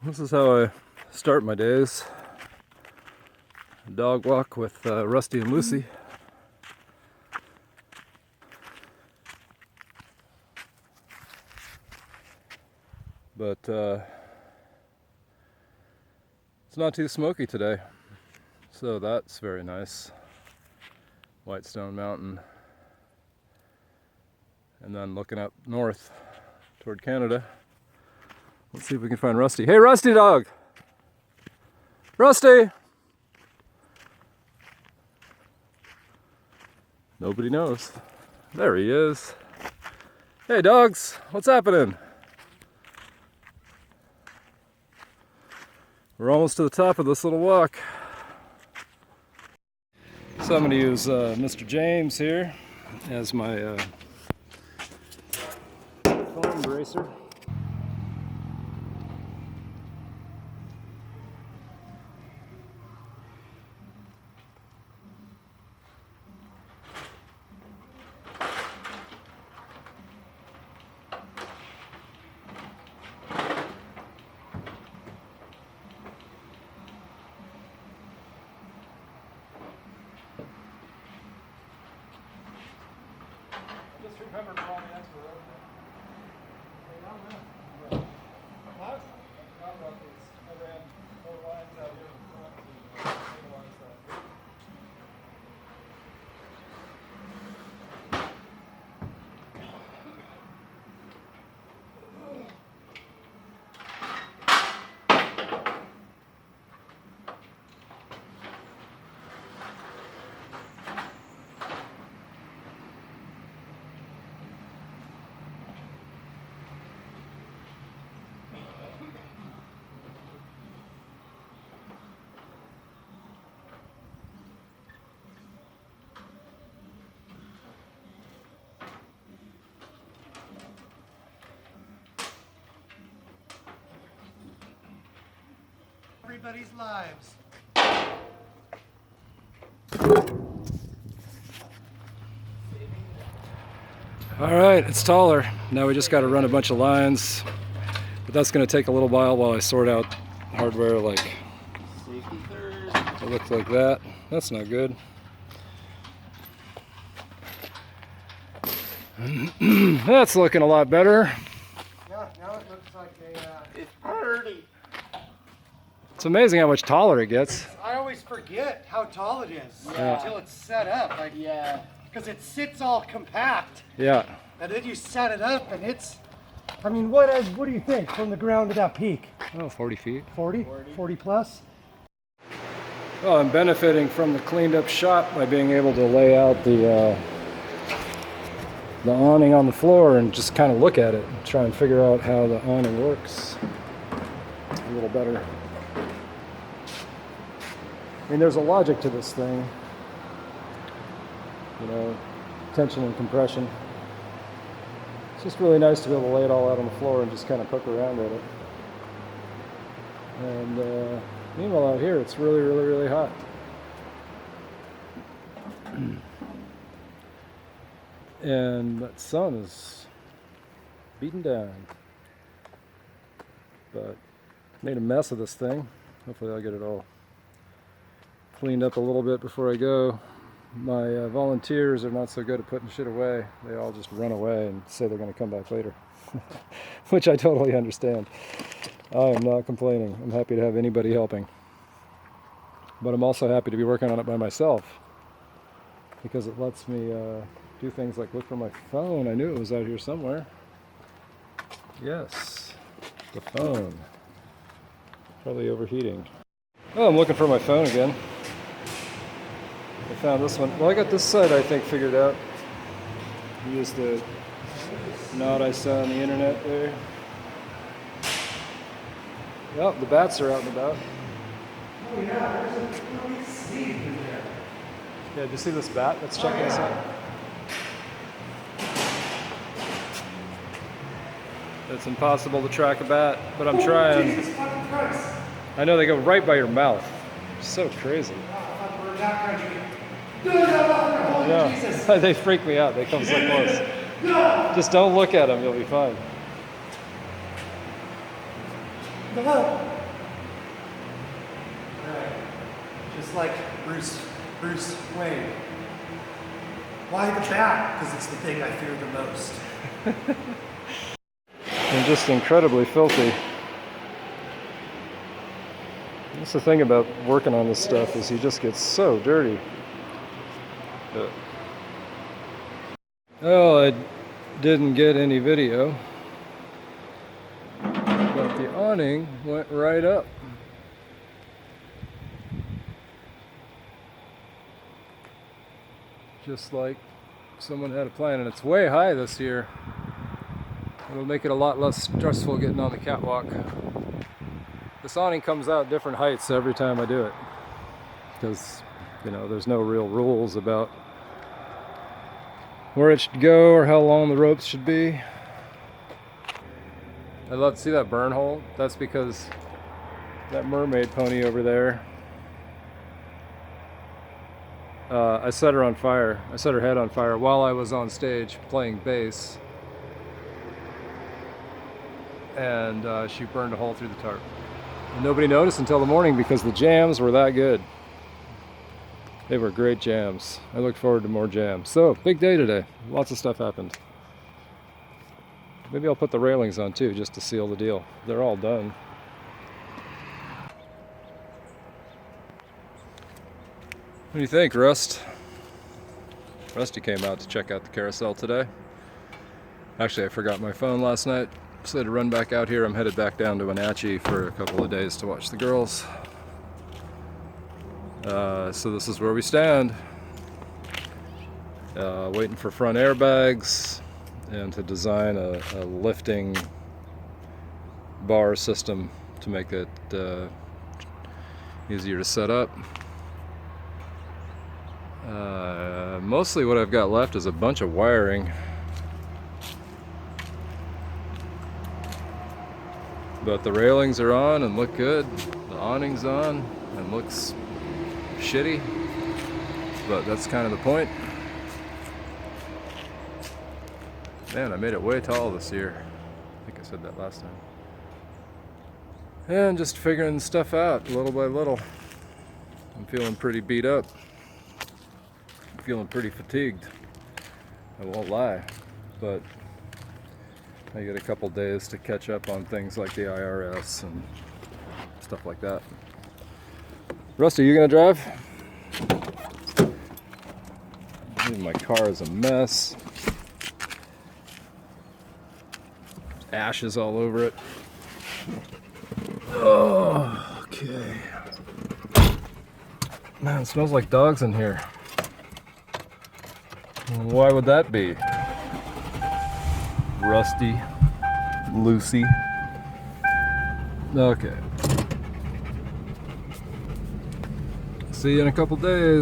This is how I start my days. Dog walk with Rusty and Lucy. But it's not too smoky today, so that's very nice. Whitestone Mountain. And then looking up north toward Canada. Let's see if we can find Rusty. Hey, Rusty dog! Rusty! Nobody knows. There he is. Hey dogs, what's happening? We're almost to the top of this little walk. So I'm going to use Mr. James here as my phone bracer. Just remember for all the extra road. What? Not about these. I ran 4 lines out here in front to stabilize that. Everybody's lives. All right, it's taller. Now we just got to run a bunch of lines, but that's going to take a little while I sort out hardware like it looks like that. That's not good. That's looking a lot better. Yeah, now it looks like it's pretty. It's amazing how much taller it gets. I always forget how tall it is Yeah. until it's set up. Like, yeah. Because it sits all compact. Yeah. And then you set it up and it's, I mean, what do you think from the ground to that peak? Oh, 40 feet. 40? 40 plus? Well, I'm benefiting from the cleaned up shot by being able to lay out the awning on the floor and just kind of look at it and try and figure out how the awning works a little better. I mean, there's a logic to this thing, you know, tension and compression. It's just really nice to be able to lay it all out on the floor and just kind of poke around at it. And meanwhile out here, it's really, really, really hot. And that sun is beating down. But made a mess of this thing. Hopefully I'll get it all cleaned up a little bit before I go. My volunteers are not so good at putting shit away. They all just run away and say they're going to come back later, which I totally understand. I am not complaining. I'm happy to have anybody helping. But I'm also happy to be working on it by myself because it lets me do things like look for my phone. I knew it was out here somewhere. Yes, the phone. Probably overheating. Oh, I'm looking for my phone again. I found this one. Well, I got this side, I think, figured out. Use the knot I saw on the internet there. Yep, the bats are out and about. Oh yeah, there's a little sleeve in there. Yeah, do you see this bat that's checking us out? It's impossible to track a bat, but I'm trying. Jesus fucking Christ. I know they go right by your mouth. It's so crazy. We're in that country. Holy Yeah, Jesus. they freak me out. They come so close. Just don't look at them. You'll be fine. No. It's like Bruce Wayne. Why the bat? Because it's the thing I fear the most. And just incredibly filthy. That's the thing about working on this stuff, is he just gets so dirty. Well, I didn't get any video, but the awning went right up. Just like someone had a plan, and it's way high this year. It'll make it a lot less stressful getting on the catwalk. This awning comes out different heights every time I do it, because, you know, there's no real rules about where it should go or how long the ropes should be. I'd love to see that burn hole. That's because that mermaid pony over there, I set her on fire. I set her head on fire while I was on stage playing bass, and she burned a hole through the tarp. And nobody noticed until the morning, because the jams were that good. They were great jams. I look forward to more jams. So, big day today. Lots of stuff happened. Maybe I'll put the railings on too, just to seal the deal. They're all done. What do you think, Rust? Rusty came out to check out the carousel today. Actually, I forgot my phone last night, so I had to run back out here. I'm headed back down to Wenatchee for a couple of days to watch the girls. So this is where we stand. Waiting for front airbags and to design a lifting bar system to make it easier to set up. Mostly what I've got left is a bunch of wiring. But the railings are on and look good. The awning's on and looks shitty, but that's kind of the point. Man, I made it way tall this year. I think I said that last time. And just figuring stuff out little by little. I'm feeling pretty beat up. I'm feeling pretty fatigued. I won't lie, but I get a couple days to catch up on things like the IRS and stuff like that. Rusty, you gonna drive? My car is a mess. Ashes all over it. Oh, okay. Man, it smells like dogs in here. Why would that be? Rusty, Lucy. Okay. See you in a couple days.